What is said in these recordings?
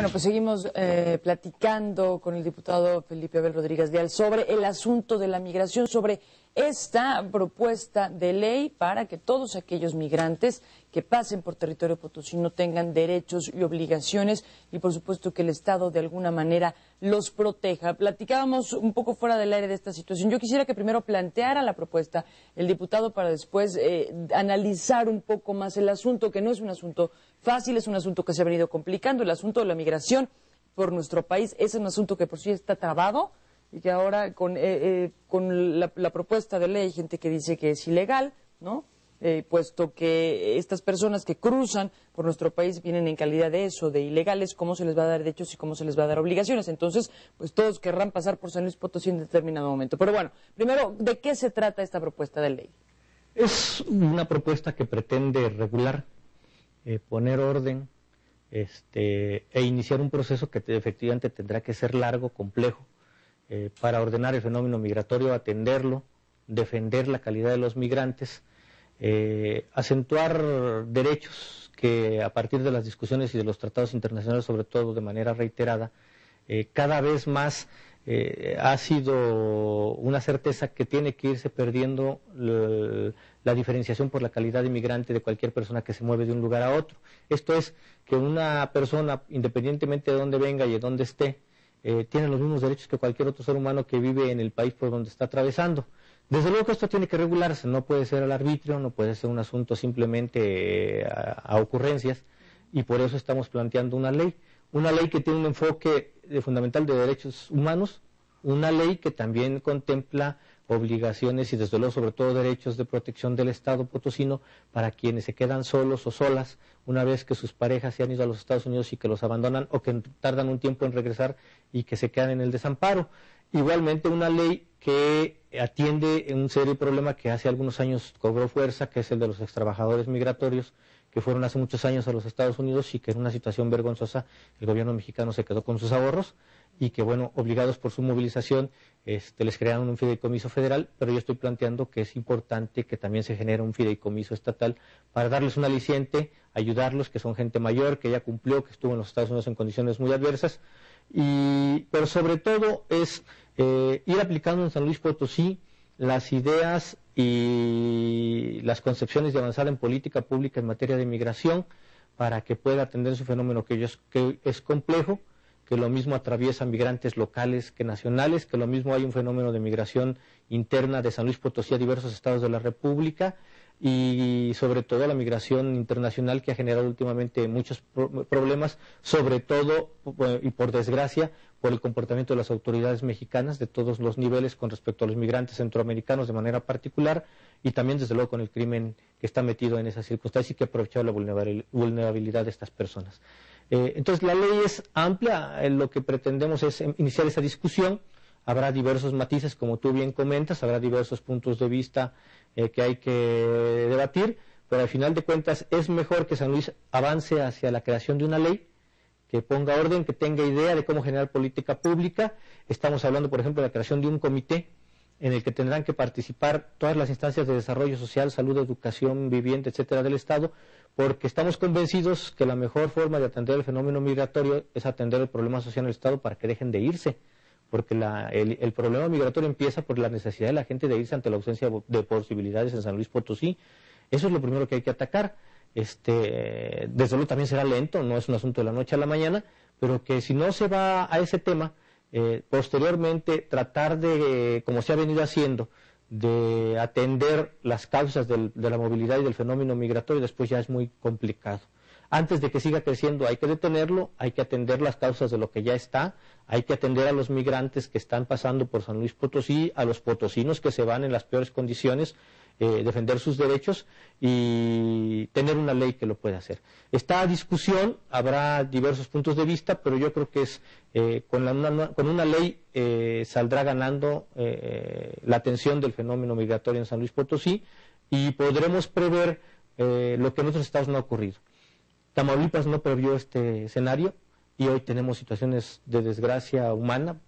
Bueno, pues seguimos platicando con el diputado Felipe Abel Rodríguez Leal sobre el asunto de la migración, sobre esta propuesta de ley para que todos aquellos migrantes que pasen por territorio potosino tengan derechos y obligaciones y por supuesto que el Estado de alguna manera los proteja. Platicábamos un poco fuera del aire de esta situación. Yo quisiera que primero planteara la propuesta el diputado para después analizar un poco más el asunto, que no es un asunto fácil, es un asunto que se ha venido complicando. El asunto de la migración por nuestro país es un asunto que por sí está trabado y que ahora con la propuesta de ley hay gente que dice que es ilegal, ¿no? Puesto que estas personas que cruzan por nuestro país vienen en calidad de eso, de ilegales, ¿cómo se les va a dar derechos y cómo se les va a dar obligaciones? Entonces, pues todos querrán pasar por San Luis Potosí en determinado momento. Pero bueno, primero, ¿de qué se trata esta propuesta de ley? Es una propuesta que pretende regular, poner orden e iniciar un proceso que efectivamente tendrá que ser largo, complejo, para ordenar el fenómeno migratorio, atenderlo, defender la calidad de los migrantes, acentuar derechos que a partir de las discusiones y de los tratados internacionales, sobre todo de manera reiterada, cada vez más ha sido una certeza que tiene que irse perdiendo la diferenciación por la calidad de migrante de cualquier persona que se mueve de un lugar a otro. Esto es que una persona, independientemente de dónde venga y de dónde esté, tiene los mismos derechos que cualquier otro ser humano que vive en el país por donde está atravesando. Desde luego que esto tiene que regularse, no puede ser al arbitrio, no puede ser un asunto simplemente a ocurrencias, y por eso estamos planteando una ley que tiene un enfoque fundamental de derechos humanos, una ley que también contempla obligaciones y desde luego sobre todo derechos de protección del Estado potosino para quienes se quedan solos o solas una vez que sus parejas se han ido a los Estados Unidos y que los abandonan o que tardan un tiempo en regresar y que se quedan en el desamparo. Igualmente una ley que atiende un serio problema que hace algunos años cobró fuerza, que es el de los extrabajadores migratorios, que fueron hace muchos años a los Estados Unidos y que en una situación vergonzosa el gobierno mexicano se quedó con sus ahorros y que, bueno, obligados por su movilización, les crearon un fideicomiso federal, pero yo estoy planteando que es importante que también se genere un fideicomiso estatal para darles un aliciente, ayudarlos, que son gente mayor, que ya cumplió, que estuvo en los Estados Unidos en condiciones muy adversas, pero sobre todo es ir aplicando en San Luis Potosí las ideas y las concepciones de avanzar en política pública en materia de migración para que pueda atender su fenómeno que es complejo, que lo mismo atraviesa migrantes locales que nacionales, que lo mismo hay un fenómeno de migración interna de San Luis Potosí a diversos estados de la República y sobre todo la migración internacional que ha generado últimamente muchos problemas, sobre todo y por desgracia por el comportamiento de las autoridades mexicanas de todos los niveles con respecto a los migrantes centroamericanos de manera particular y también desde luego con el crimen que está metido en esas circunstancias y que ha aprovechado la vulnerabilidad de estas personas. Entonces la ley es amplia, lo que pretendemos es iniciar esa discusión, habrá diversos matices como tú bien comentas, habrá diversos puntos de vista que hay que debatir, pero al final de cuentas es mejor que San Luis avance hacia la creación de una ley que ponga orden, que tenga idea de cómo generar política pública. Estamos hablando, por ejemplo, de la creación de un comité en el que tendrán que participar todas las instancias de desarrollo social, salud, educación, vivienda, etcétera, del Estado, porque estamos convencidos que la mejor forma de atender el fenómeno migratorio es atender el problema social en el Estado para que dejen de irse, porque el problema migratorio empieza por la necesidad de la gente de irse ante la ausencia de posibilidades en San Luis Potosí. Eso es lo primero que hay que atacar. Desde luego también será lento, no es un asunto de la noche a la mañana, pero que si no se va a ese tema, posteriormente tratar de, como se ha venido haciendo, de atender las causas de la movilidad y del fenómeno migratorio, después ya es muy complicado. Antes de que siga creciendo hay que detenerlo, hay que atender las causas de lo que ya está, hay que atender a los migrantes que están pasando por San Luis Potosí, a los potosinos que se van en las peores condiciones, defender sus derechos y tener una ley que lo pueda hacer. Está a discusión, habrá diversos puntos de vista, pero yo creo que es con una ley saldrá ganando la atención del fenómeno migratorio en San Luis Potosí y podremos prever lo que en otros estados no ha ocurrido. Tamaulipas no previó este escenario y hoy tenemos situaciones de desgracia humana,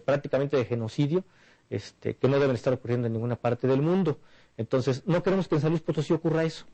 prácticamente de genocidio, que no deben estar ocurriendo en ninguna parte del mundo. Entonces, no queremos que en San Luis Potosí ocurra eso.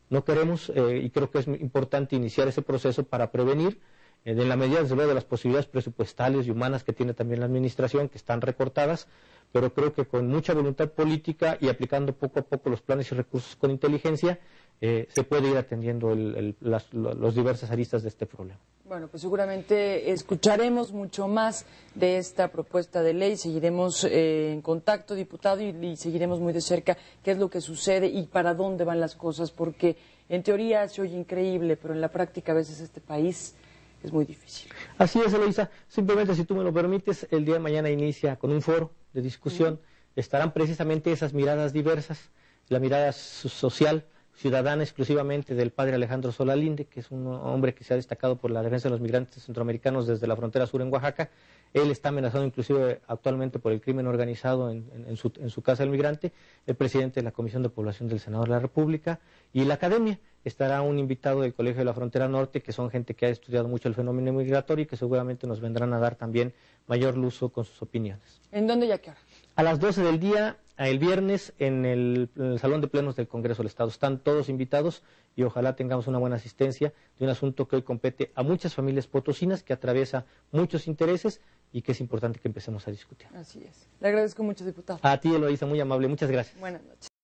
No queremos, y creo que es importante iniciar ese proceso para prevenir en la medida, desde luego, de las posibilidades presupuestales y humanas que tiene también la administración, que están recortadas, pero creo que con mucha voluntad política y aplicando poco a poco los planes y recursos con inteligencia, se puede ir atendiendo los diversas aristas de este problema. Bueno, pues seguramente escucharemos mucho más de esta propuesta de ley, seguiremos en contacto, diputado, y seguiremos muy de cerca qué es lo que sucede y para dónde van las cosas, porque en teoría se oye increíble, pero en la práctica a veces este país es muy difícil. Así es, Eloisa. Simplemente, si tú me lo permites, el día de mañana inicia con un foro de discusión. Estarán precisamente esas miradas diversas, la mirada social, ciudadana exclusivamente del padre Alejandro Solalinde, que es un hombre que se ha destacado por la defensa de los migrantes centroamericanos desde la frontera sur en Oaxaca. Él está amenazado inclusive actualmente por el crimen organizado en su casa del migrante. El presidente de la Comisión de Población del Senado de la República y la academia. Estará un invitado del Colegio de la Frontera Norte, que son gente que ha estudiado mucho el fenómeno migratorio y que seguramente nos vendrán a dar también mayor luz con sus opiniones. ¿En dónde y a qué hora? A las 12 del día, el viernes, en el Salón de Plenos del Congreso del Estado. Están todos invitados y ojalá tengamos una buena asistencia de un asunto que hoy compete a muchas familias potosinas, que atraviesa muchos intereses y que es importante que empecemos a discutir. Así es. Le agradezco mucho, diputado. A ti, Eloísa, muy amable. Muchas gracias. Buenas noches.